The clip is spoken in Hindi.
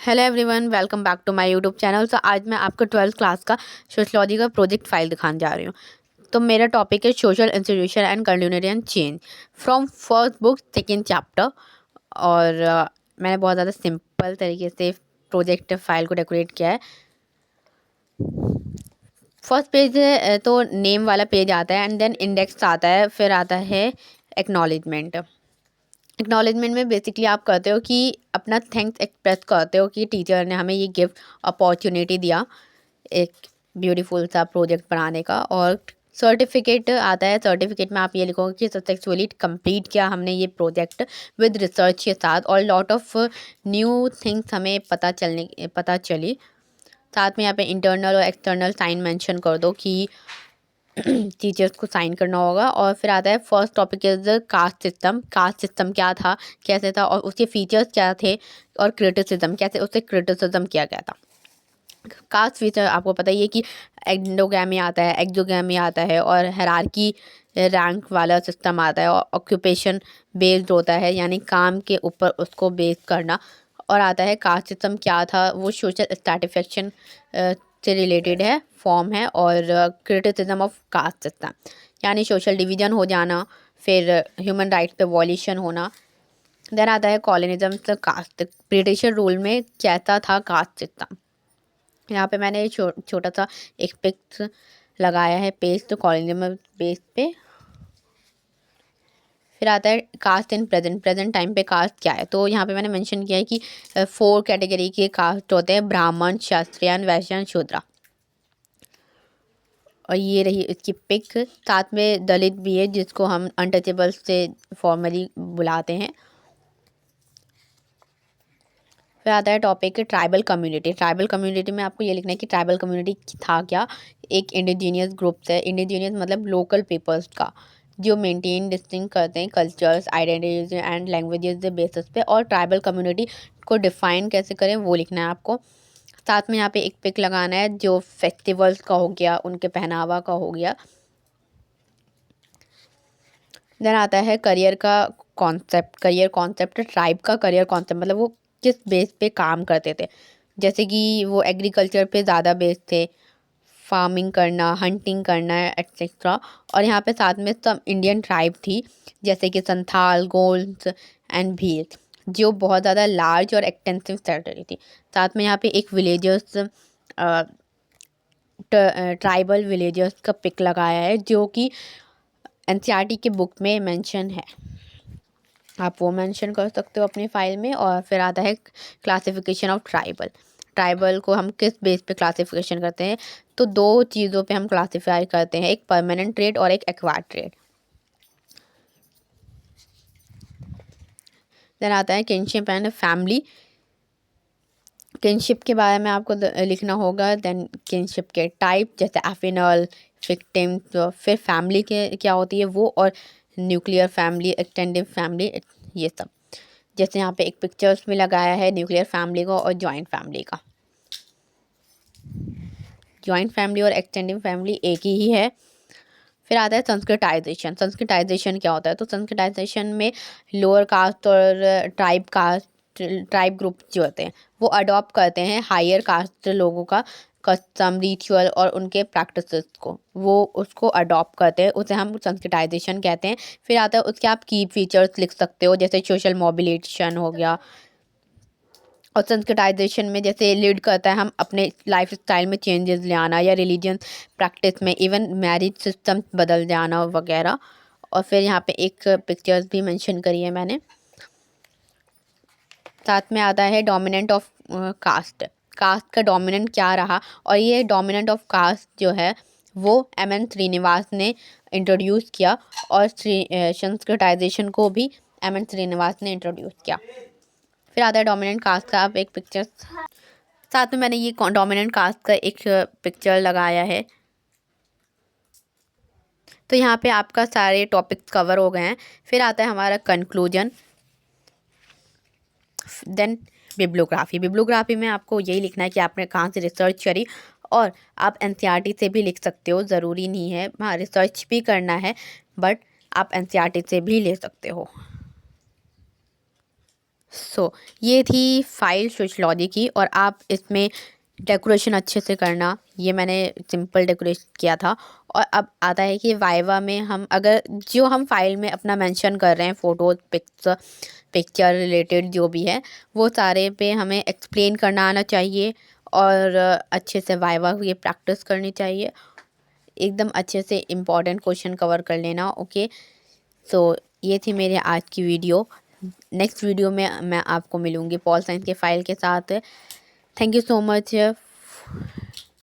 Hello everyone, welcome back to my YouTube channel. तो आज मैं आपको 12th क्लास का सोशलॉजी का प्रोजेक्ट फाइल दिखाने जा रही हूँ। तो मेरा टॉपिक है social institution and communitarian change from first book second chapter. और मैंने बहुत ज़्यादा सिंपल तरीके से प्रोजेक्ट फाइल को डेकोरेट किया है। फर्स्ट पेज है तो नेम वाला पेज आता है एंड देन इंडेक्स आता है, फिर आता है एक्नॉलेजमेंट। एक्नॉलेजमेंट में बेसिकली आप कहते हो कि अपना थैंक्स एक्सप्रेस करते हो कि टीचर ने हमें ये गिफ्ट अपॉर्चुनिटी दिया एक ब्यूटीफुल सा प्रोजेक्ट बनाने का। और सर्टिफिकेट आता है। सर्टिफिकेट में आप ये लिखोगे कि सक्सेसफुली कंप्लीट किया हमने ये प्रोजेक्ट विद रिसर्च के साथ, और लॉट ऑफ न्यू थिंग्स हमें पता चली। साथ में यहाँ पे इंटरनल और एक्सटर्नल साइन मेंशन कर दो कि टीचर्स को साइन करना होगा। और फिर आता है first topic is caste system. Caste system क्या था, कैसे था, और उसके फीचर्स क्या थे, और क्रिटिसिज्म कैसे उससे क्रिटिसिज्म किया गया था। कास्ट फीचर आपको पता ही है कि एंडोगैमी आता है, एक्सोगैमी आता है, और हायरार्की रैंक वाला सिस्टम आता है, और ऑक्यूपेशन बेस्ड होता है, यानी काम के ऊपर उसको बेस करना। और आता है कास्ट सिस्टम क्या था, वो सोशल स्ट्रैटिफिकेशन से रिलेटेड है, फॉर्म है। और क्रिटिसिज्म ऑफ कास्ट सिस्टम यानी सोशल डिवीजन हो जाना, फिर ह्यूमन राइट्स पे वॉल्यूशन होना। देन आता है कॉलोनिज्म कास्ट, ब्रिटिश रूल में कैसा था कास्ट सिस्टम। यहाँ पे मैंने छोटा सा एक पिक्स लगाया है पेज, तो कॉलोनिज्म बेस पे। फिर आता है कास्ट इन प्रेजेंट टाइम पे कास्ट क्या है। तो यहाँ पे मैंने मेंशन किया है कि 4 कैटेगरी के कास्ट होते हैं: ब्राह्मण, क्षत्रिय, वैश्य, शूद्र। और ये रही इसकी पिक। साथ में दलित भी है, जिसको हम अनटचेबल्स से फॉर्मली बुलाते हैं। फिर आता है topic tribal community. Tribal community में आपको ये लिखना है कि ट्राइबल कम्युनिटी था क्या। एक इंडिजीनियस ग्रुप है। इंडिजीनियस मतलब लोकल पीपल्स का, जो मेंटेन डिस्टिंग करते हैं कल्चर्स, आइडेंटिटीज एंड लैंग्वेजेस के बेसिस पे। और ट्राइबल कम्युनिटी को डिफाइन कैसे करें वो लिखना है आपको। साथ में यहाँ पे एक पिक लगाना है जो फेस्टिवल्स का हो गया, उनके पहनावा का हो गया। देन आता है करियर का कॉन्सेप्ट। करियर कॉन्सेप्ट ट्राइब का करियर कॉन्सेप्ट मतलब वो किस बेस पे काम करते थे। जैसे कि वो एग्रीकल्चर पे ज़्यादा बेस थे, फार्मिंग करना, हंटिंग करना, एट्सेट्रा। और यहाँ पे साथ में सब इंडियन ट्राइब थी, जैसे कि संथाल, गोंड्स एंड भील, जो बहुत ज़्यादा लार्ज और एक्सटेंसिव टेरिटरी थी। साथ में यहाँ पे एक विलेजर्स, ट्राइबल विलेजर्स का पिक लगाया है, जो कि एनसीईआरटी के बुक में मेंशन है। आप वो मेंशन कर सकते हो अपनी फाइल में। और फिर आता है क्लासिफिकेशन ऑफ ट्राइबल। ट्राइबल को हम किस बेस पे क्लासिफिकेशन करते हैं, तो 2 चीज़ों पे हम क्लासिफाई करते हैं, एक परमानेंट ट्रेड और एक एक्वायर्ड ट्रेड। देन आता है किनशिप एंड फैमिली। किनशिप के बारे में आपको लिखना होगा। देन किनशिप के टाइप, जैसे एफिनल, विक्टिम। तो फिर फैमिली के क्या होती है वो, और न्यूक्लियर फैमिली, एक्सटेंडेड फैमिली, ये सब। जैसे यहाँ पे एक पिक्चर्स में लगाया है न्यूक्लियर फैमिली को और जॉइंट फैमिली का। जॉइंट फैमिली और एक्सटेंडेड फैमिली एक ही है। फिर आता है संस्कृताइजेशन। संस्कृताइजेशन क्या होता है, तो संस्कृताइजेशन में लोअर कास्ट और ट्राइब ग्रुप जो होते हैं वो अडॉप्ट करते हैं हायर कास्ट लोगों का कस्टम, रिचुअल और उनके प्रैक्टिसेस को, वो उसको अडॉप्ट करते हैं, उसे हम संस्कृताइजेशन कहते हैं। फिर आता है उसके आप की फीचर्स लिख सकते हो, जैसे सोशल मोबिलाइजेशन हो गया। और संस्कृताइजेशन में जैसे लीड करता है हम अपने लाइफ स्टाइल में चेंजेस ले आना, या रिलीजन प्रैक्टिस में इवन मैरिज सिस्टम बदल जाना वगैरह। और फिर यहाँ पे एक पिक्चर्स भी मेंशन करी है मैंने। साथ में आता है डोमिनेंट ऑफ कास्ट। कास्ट का डोमिनेंट क्या रहा, और ये डोमिनेंट ऑफ कास्ट जो है वो एम.एन. श्रीनिवास ने इंट्रोड्यूस किया, और संस्कृताइजेशन को भी एम.एन. श्रीनिवास ने इंट्रोड्यूस किया। फिर आता है डोमिनेंट कास्ट का। आप एक पिक्चर, साथ में मैंने ये डोमिनेंट कास्ट का एक पिक्चर लगाया है। तो यहाँ पे आपका सारे टॉपिक्स कवर हो गए हैं। फिर आता है हमारा कंक्लूजन। Then bibliography. बिब्लियोग्राफी में आपको यही लिखना है कि आपने कहाँ से रिसर्च करी, और आप एनसीईआरटी से भी लिख सकते हो, ज़रूरी नहीं है। हाँ, रिसर्च भी करना है, बट आप एनसीईआरटी से भी ले सकते हो। ये थी फाइल सोशलॉजी की, और आप इसमें डेकोरेशन अच्छे से करना, ये मैंने सिंपल डेकोरेशन किया था। और अब आता है कि वाइवा में हम अगर जो हम फाइल में अपना मेंशन कर रहे हैं, फ़ोटोज़, पिक्चर रिलेटेड जो भी है, वो सारे पे हमें एक्सप्लेन करना आना चाहिए, और अच्छे से वाइवा ये प्रैक्टिस करनी चाहिए, एकदम अच्छे से इम्पॉर्टेंट क्वेश्चन कवर कर लेना। ओके, ये थी मेरे आज की वीडियो। नेक्स्ट वीडियो में मैं आपको मिलूँगी पॉल साइंस के फ़ाइल के साथ। Thank you so much